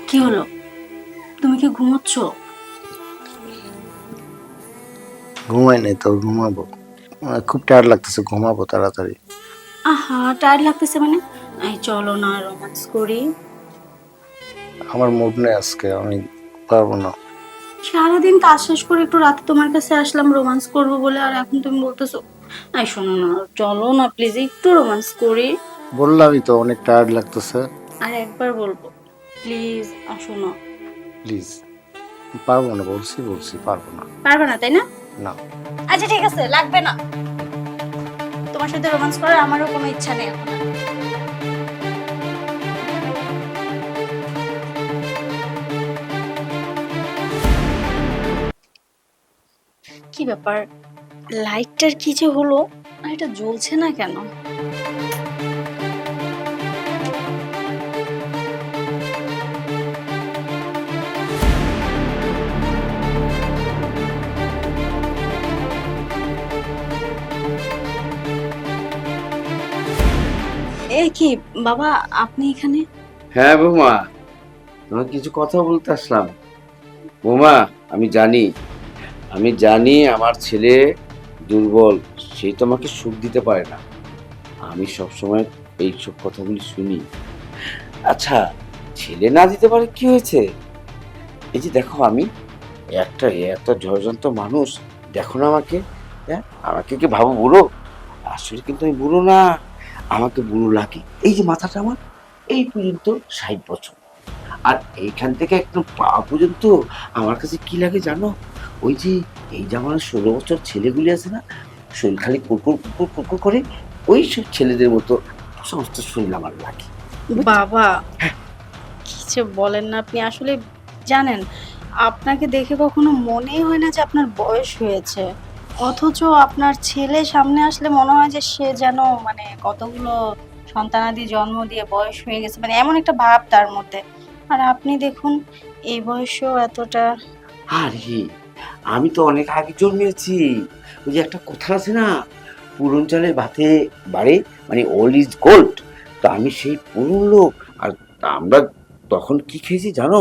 কি হলো? তুমি কি ঘুমোচ্ছ? ঘুমাই নাই তো, ঘুমাবো। খুব টায়ার্ড লাগতেছে, ঘুমাবো তাড়াতাড়ি। আহা, টায়ার্ড লাগতেছে মানে? এই চলো না, রোমান্স করি। আমার মুড নেই আজকে, আমি পারবো না। সারাদিন কাজ শেষ করে একটু রাতে তোমার কাছে আসলাম রোমান্স করবো বলে, আর এখন তুমি বলতেছো। এই শোনো না, চলো না প্লিজ, একটু রোমান্স করি। বললামই তো অনেক টায়ার্ড লাগতেছে। আর একবার বলবো, প্লিজ আসো না। প্লিজ। পারবো না, বলছি বলছি পারবো না। পারবে না তাই না? না। আচ্ছা ঠিক আছে, লাগবে না। তোমার সাথে রোমান্স করার আমারও কোনো ইচ্ছা নেই এখন আর। কি ব্যাপার, লাইটটার কি যে হলো, আর এটা জ্বলছে না কেন? এ কি বাবা, আপনি এখানে? হ্যাঁ বৌমা, তোমাকে কিছু কথা বলতে আসলাম। বৌমা, আমি জানি আমার ছেলে দুর্বল, সে তোমাকে সুখ দিতে পারে না। আমি সবসময় এইসব কথাগুলি শুনি। আচ্ছা, ছেলে না দিতে পারে কি হয়েছে? এই যে দেখো, আমি একটা এত ঝড়যন্ত্র মানুষ, দেখো না আমাকে। হ্যাঁ, আমাকে কি ভাবো বুড়ো? আসলে কিন্তু আমি বুড়ো না, আমাকে বুড়ো লাগে। এই যে মাথাটা আমার এই পর্যন্ত 60 বছর, আর এইখান থেকে একদম পা পর্যন্ত আমার কাছে কি লাগে জানো? ওই যে এই জামানের 16 বছর ছেলেগুলি আছে না, শরীর খালি কুকুর কুকুর কুকুর করে, ওই সব ছেলেদের মতো সমস্ত শরীর আমার লাগে। বাবা, কি যে বলেন না আপনি, আসলে জানেন, আপনাকে দেখে কখনো মনেই হয় না যে আপনার বয়স হয়েছে, অথচ আপনার ছেলে সামনে আসলে মনে হয় যে সে যেন মানে কতগুলো সন্তানাদি জন্ম দিয়ে বয়স হয়ে গেছে, মানে এমন একটা ভাব তার মধ্যে। আর আপনি দেখুন, এই বয়সেও এতটা। আরে, আমি তো অনেক আগে জন্মেছি। ওই যে একটা কথা আছে না, পুরন চালের ভাতে বাড়ে, মানে ওল্ড ইজ গোল্ড। তো আমি সেই পুরন লোক। আর আমরা তখন কি খেয়েছি জানো?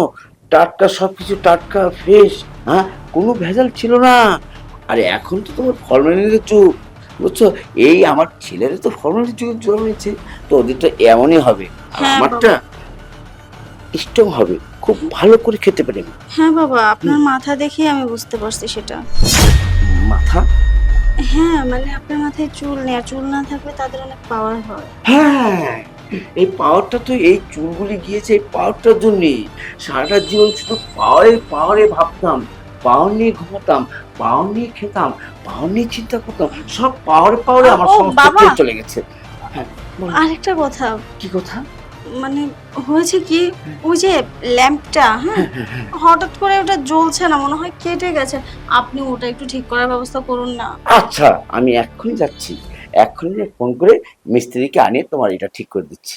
টাটকা সবকিছু, টাটকা ফ্রেশ। হ্যাঁ, কোনো ভেজাল ছিল না। আরে এখন তো তোমার ফরমালিনের যুগ, বুঝছো? এই আমার ছেলেরা তো ফরমালিনের যুগে জন্মেছে, তো ওদের তো এমনই হবে। আর হ্যাঁ আমারটা বাবা। স্ট্রং হবে, খুব ভালো করে খেতে পারে। হ্যাঁ বাবা, আপনার মাথা দেখেই আমি বুঝতে পারছি সেটা। মাথা? হ্যাঁ, মানে আপনার মাথায় চুল নেই, আর চুল না থাকলে তাদের অনেক পাওয়ার হয়। হ্যাঁ, এই পাওয়ারটা তো এই চুলগুলি গিয়েছে এই পাওয়ারটার জন্যই। সারাটা জীবন শুধু পাওয়ারে পাওয়ারে ভাবতাম, পাওয়ার নিয়ে ঘুমাতাম, পাওয়ার নিয়ে খেতাম, পাওয়ার নিয়ে চিন্তা করতাম, সব পাওয়ারে পাওয়ারে আমার ও সমস্ত বাবা, তেল চলে গেছে। হ্যাঁ, বলো। আরেকটা কথা, কি কথা? মানে হয়েছে কি, ওই যে ল্যাম্পটা, হ্যাঁ, হঠাৎ করে ওটা জ্বলছে না, মনে হয় কেটে গেছে। আপনি ওটা একটু ঠিক করার ব্যবস্থা করুন না। আচ্ছা, আমি এক্ষুনি যাচ্ছি, এক্ষুনি ফোন করে মিস্ত্রিকে আনিয়ে তোমার এটা ঠিক করে দিচ্ছি।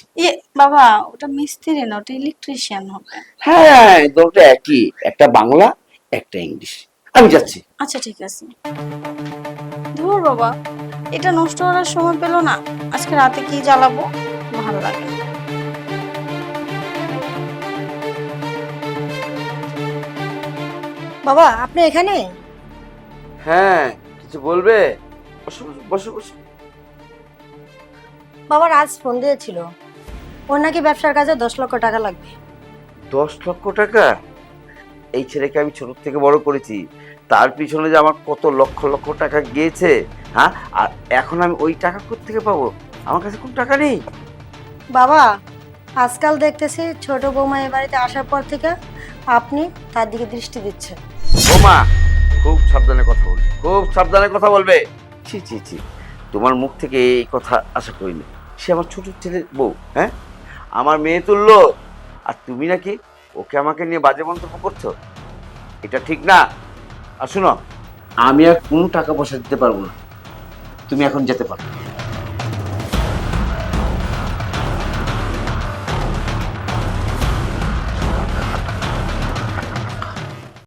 বাবা, ওটা মিস্ত্রি না, ওটা ইলেকট্রিশিয়ান হবে। হ্যাঁ, দুটো একই, একটা বাংলা একটা ইংলিশ। আমি যাচ্ছি। আচ্ছা ঠিক আছে। ধুর বাবা, এটা নষ্ট করার সময় পেলো না, আজকে রাতে কি জ্বালাবো, ভালো লাগে না। বাবা, আপনি এখানে? হ্যাঁ, কিছু বলবে? বসো বসো বসো বসো। বাবা রাজ ফোন দিয়েছিল, ওর নাকি ব্যবসার কাজে 10 লক্ষ টাকা লাগবে। 10 লক্ষ টাকা? এই ছেলেকে আমি ছোট থেকে বড় করেছি, তার পিছনে যে আমার কত লক্ষ লক্ষ টাকা গিয়েছে। হ্যাঁ, আর এখন আমি ওই টাকা কোত্থেকে পাবো? আমার কাছে কোনো টাকা নেই। বাবা, আজকাল দেখতেছি ছোট বৌমা এ বাড়িতে আসার পর থেকে আপনি তার দিকে দৃষ্টি দিচ্ছেন। বোমা, খুব সাবধানে কথা বলবে, খুব সাবধানে কথা বলবে। ছি ছি ছি, তোমার মুখ থেকে এই কথা আশা করিনি। সে আমার ছোট ছেলের বউ, হ্যাঁ, আমার মেয়ে তুললো, আর তুমি নাকি ওকে আমাকে নিয়ে বাজে মন্তব্য করছো। এটা ঠিক না। আর শুনো, আমি আর কোনো টাকা পয়সা দিতে পারবো না, তুমি এখন যেতে পারো।